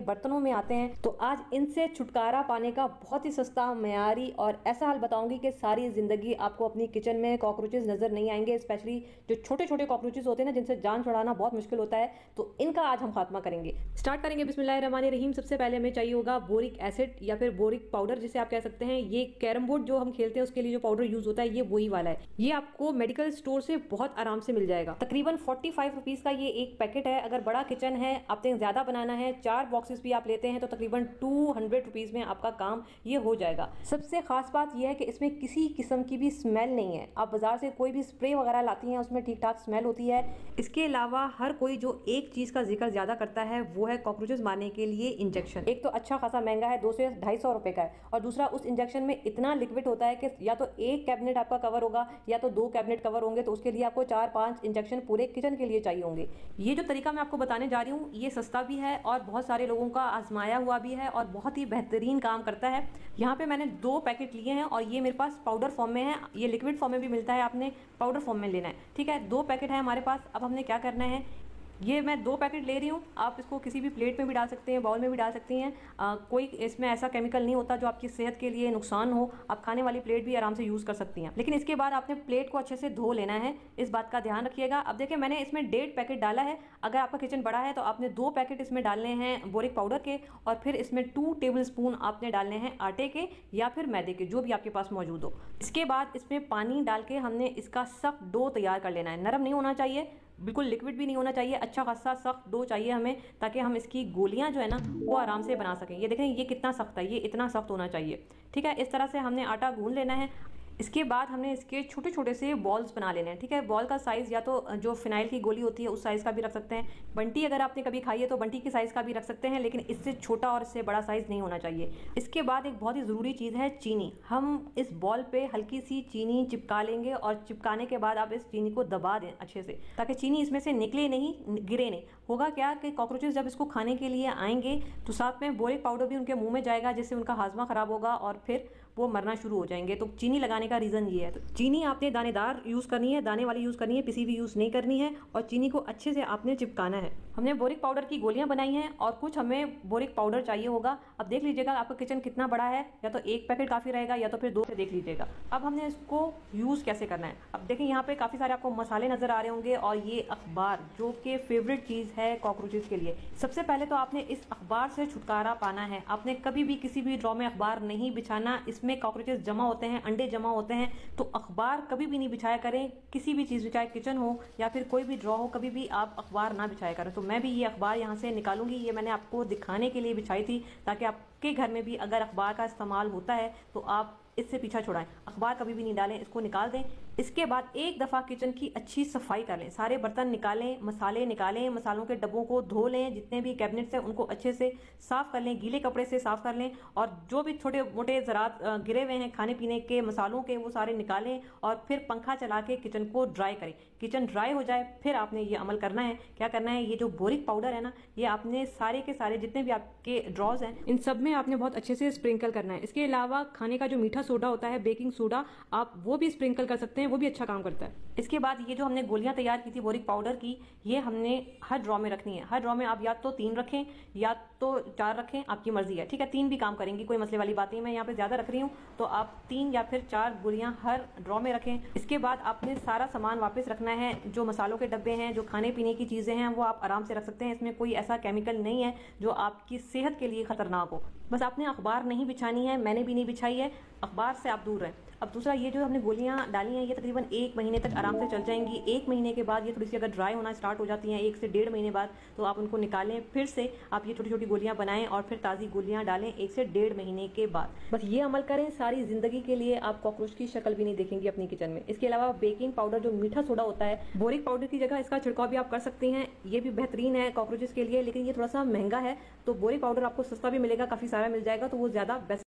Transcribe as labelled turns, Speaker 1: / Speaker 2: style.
Speaker 1: बर्तनों में आते हैं। तो आज इनसे छुटकारा पाने का बहुत ही सस्ता, मयारी और ऐसा हल बताऊंगी कि सारी जिंदगी आपको अपनी किचन में कॉकरोचेस नजर नहीं आएंगे। स्पेशली जो छोटे छोटे कॉकरोचेस होते हैं ना, जिनसे जान छुड़ाना बहुत मुश्किल होता है, तो इनका आज हम खात्मा करेंगे। स्टार्ट करेंगे बिस्मिल्लाहिर्रहमानिर्रहीम। सबसे पहले हमें चाहिए होगा बोरिक एसिड या फिर बोरिक पाउडर जिसे आप कह सकते हैं। ये कैरम बोर्ड जो हम खेलते हैं उसके लिए जो पाउडर यूज होता है ये वही वाला है। ये आपको मेडिकल स्टोर से बहुत आराम से मिल जाएगा। तकरीबन 45 रुपीज का ये एक पैकेट है। अगर बड़ा किचन है, आपने ज्यादा बनाना है, 4 बॉक्सेस भी आप लेते हैं तो तकरीबन 200 रुपीज में आपका काम ये हो जाएगा। सबसे खास बात यह है कि इसमें किसी किस्म की भी स्मेल नहीं है। आप बाजार से कोई भी स्प्रे वगैरह लाती हैं उसमें ठीक ठाक स्मेल होती है। इसके अलावा हर कोई जो एक चीज का जिक्र ज्यादा करता है वो है कॉकरोचेस मारने के लिए इंजेक्शन। एक तो अच्छा खासा महंगा है, 200 से 250 रुपए का है, और दूसरा उस इंजेक्शन में इतना लिक्विड होता है कि या तो एक कैबिनेट आपका कवर होगा या तो 2 कैबिनेट कवर होंगे, तो उसके लिए आपको 4-5 इंजेक्शन पूरे किचन के लिए चाहिए होंगे। ये जो तरीका मैं आपको बताने जा रही हूँ ये सस्ता भी है और बहुत सारे लोगों का आजमाया हुआ भी है और बहुत ही बेहतरीन काम करता है। यहाँ पे मैंने 2 पैकेट लिए हैं और ये मेरे पास पाउडर फॉर्म में है। ये लिक्विड फॉर्म में भी मिलता है, आपने पाउडर फॉर्म में लेना है। ठीक है, 2 पैकेट है हमारे पास। अब हमने क्या करना है, ये मैं 2 पैकेट ले रही हूँ। आप इसको किसी भी प्लेट में भी डाल सकते हैं, बाउल में भी डाल सकती हैं। कोई इसमें ऐसा केमिकल नहीं होता जो आपकी सेहत के लिए नुकसान हो। आप खाने वाली प्लेट भी आराम से यूज़ कर सकती हैं, लेकिन इसके बाद आपने प्लेट को अच्छे से धो लेना है। इस बात का ध्यान रखिएगा। अब देखिए मैंने इसमें 1.5 पैकेट डाला है। अगर आपका किचन बड़ा है तो आपने 2 पैकेट इसमें डालने हैं बोरिक पाउडर के, और फिर इसमें 2 टेबल स्पून आपने डालने हैं आटे के या फिर मैदे के, जो भी आपके पास मौजूद हो। इसके बाद इसमें पानी डाल के हमने इसका सख्त डो तैयार कर लेना है। नरम नहीं होना चाहिए, बिल्कुल लिक्विड भी नहीं होना चाहिए, अच्छा खासा सख्त डो चाहिए हमें, ताकि हम इसकी गोलियां जो है ना वो आराम से बना सकें। ये देखें ये कितना सख्त है, ये इतना सख्त होना चाहिए। ठीक है, इस तरह से हमने आटा गूंद लेना है। इसके बाद हमने इसके छोटे छोटे से बॉल्स बना लेने हैं। ठीक है, बॉल का साइज़ या तो जो फिनाइल की गोली होती है उस साइज़ का भी रख सकते हैं। बंटी अगर आपने कभी खाई है तो बंटी के साइज़ का भी रख सकते हैं, लेकिन इससे छोटा और इससे बड़ा साइज़ नहीं होना चाहिए। इसके बाद एक बहुत ही ज़रूरी चीज़ है चीनी। हम इस बॉल पे हल्की सी चीनी चिपका लेंगे और चिपकाने के बाद आप इस चीनी को दबा दें अच्छे से, ताकि चीनी इसमें से निकले नहीं, गिरे नहीं। होगा क्या कि कॉकरोचेस जब इसको खाने के लिए आएंगे तो साथ में बोरिक पाउडर भी उनके मुंह में जाएगा, जिससे उनका हाजमा खराब होगा और फिर वो मरना शुरू हो जाएंगे। तो चीनी लगाने का रीज़न ये है। तो चीनी आपने दानेदार यूज़ करनी है, दाने वाली यूज़ करनी है, पिसी हुई यूज़ नहीं करनी है, और चीनी को अच्छे से आपने चिपकाना है। हमने बोरिक पाउडर की गोलियां बनाई हैं और कुछ हमें बोरिक पाउडर चाहिए होगा। अब देख लीजिएगा आपका किचन कितना बड़ा है, या तो 1 पैकेट काफ़ी रहेगा या तो फिर 2 से देख लीजिएगा। अब हमने इसको यूज़ कैसे करना है। अब देखें यहाँ पे काफ़ी सारे आपको मसाले नज़र आ रहे होंगे और ये अखबार जो कि फेवरेट चीज़ है कॉकरोचेस के लिए। सबसे पहले तो आपने इस अखबार से छुटकारा पाना है। आपने कभी भी किसी भी ड्रॉ में अखबार नहीं बिछाना। इसमें कॉकरोचेस जमा होते हैं, अंडे जमा होते हैं, तो अखबार कभी भी नहीं बिछाया करें। किसी भी चीज़, चाहे किचन हो या फिर कोई भी ड्रॉ हो, कभी भी आप अखबार ना बिछाया करें। तो मैं भी ये अखबार यहाँ से निकालूंगी। ये मैंने आपको दिखाने के लिए बिछाई थी, ताकि आपके घर में भी अगर अखबार का इस्तेमाल होता है तो आप इससे पीछा छुड़ाएं। अखबार कभी भी नहीं डालें, इसको निकाल दें। इसके बाद एक दफ़ा किचन की अच्छी सफाई कर लें, सारे बर्तन निकालें, मसाले निकालें, मसालों के डब्बों को धो लें, जितने भी कैबिनेट्स हैं उनको अच्छे से साफ कर लें, गीले कपड़े से साफ कर लें, और जो भी छोटे मोटे ज़रात गिरे हुए हैं खाने पीने के मसालों के वो सारे निकालें, और फिर पंखा चला के किचन को ड्राई करें। किचन ड्राई हो जाए फिर आपने ये अमल करना है। क्या करना है, ये जो बोरिक पाउडर है ना, ये आपने सारे के सारे जितने भी आपके ड्रॉज हैं इन सब में आपने बहुत अच्छे से स्प्रिंकल करना है। इसके अलावा खाने का जो मीठा सोडा होता है, बेकिंग सोडा, आप वो भी स्प्रिंकल कर सकते हैं, वो भी अच्छा काम करता है। इसके बाद ये जो हमने गोलियां तैयार की थी बोरिक पाउडर की, ये हमने हर ड्रॉ में रखनी है। हर ड्रॉ में आप या तो 3 रखें या तो 4 रखें, आपकी मर्जी है। ठीक है, 3 भी काम करेंगी, कोई मसले वाली बात नहीं। मैं यहाँ पे ज्यादा रख रही हूँ तो आप 3 या फिर 4 गोलियां हर ड्रॉ में रखें। इसके बाद आपने सारा सामान वापस रखना है। जो मसालों के डब्बे हैं, जो खाने पीने की चीजें हैं, वो आप आराम से रख सकते हैं। इसमें कोई ऐसा केमिकल नहीं है जो आपकी सेहत के लिए खतरनाक हो। बस आपने अखबार नहीं बिछानी है, मैंने भी नहीं बिछाई है, अखबार से आप दूर रहें। अब दूसरा, ये जो हमने गोलियां डाली हैं ये तकरीबन 1 महीने तक आराम से चल जाएंगी। 1 महीने के बाद ये थोड़ी सी अगर ड्राई होना स्टार्ट हो जाती हैं, 1 से 1.5 महीने बाद, तो आप उनको निकालें। फिर से आप ये छोटी छोटी गोलियां बनाएं और फिर ताज़ी गोलियां डालें 1 से 1.5 महीने के बाद। बस ये अमल करें, सारी जिंदगी के लिए आप कॉकरोच की शक्ल भी नहीं देखेंगे अपनी किचन में। इसके अलावा बेकिंग पाउडर जो मीठा सोडा होता है, बोरिक पाउडर की जगह इसका छिड़काव भी आप कर सकती हैं। ये भी बेहतरीन है कॉकरोचेस के लिए, लेकिन ये थोड़ा सा महंगा है। तो बोरिक पाउडर आपको सस्ता भी मिलेगा, काफी सारा मिल जाएगा, तो वो ज्यादा बेस्ट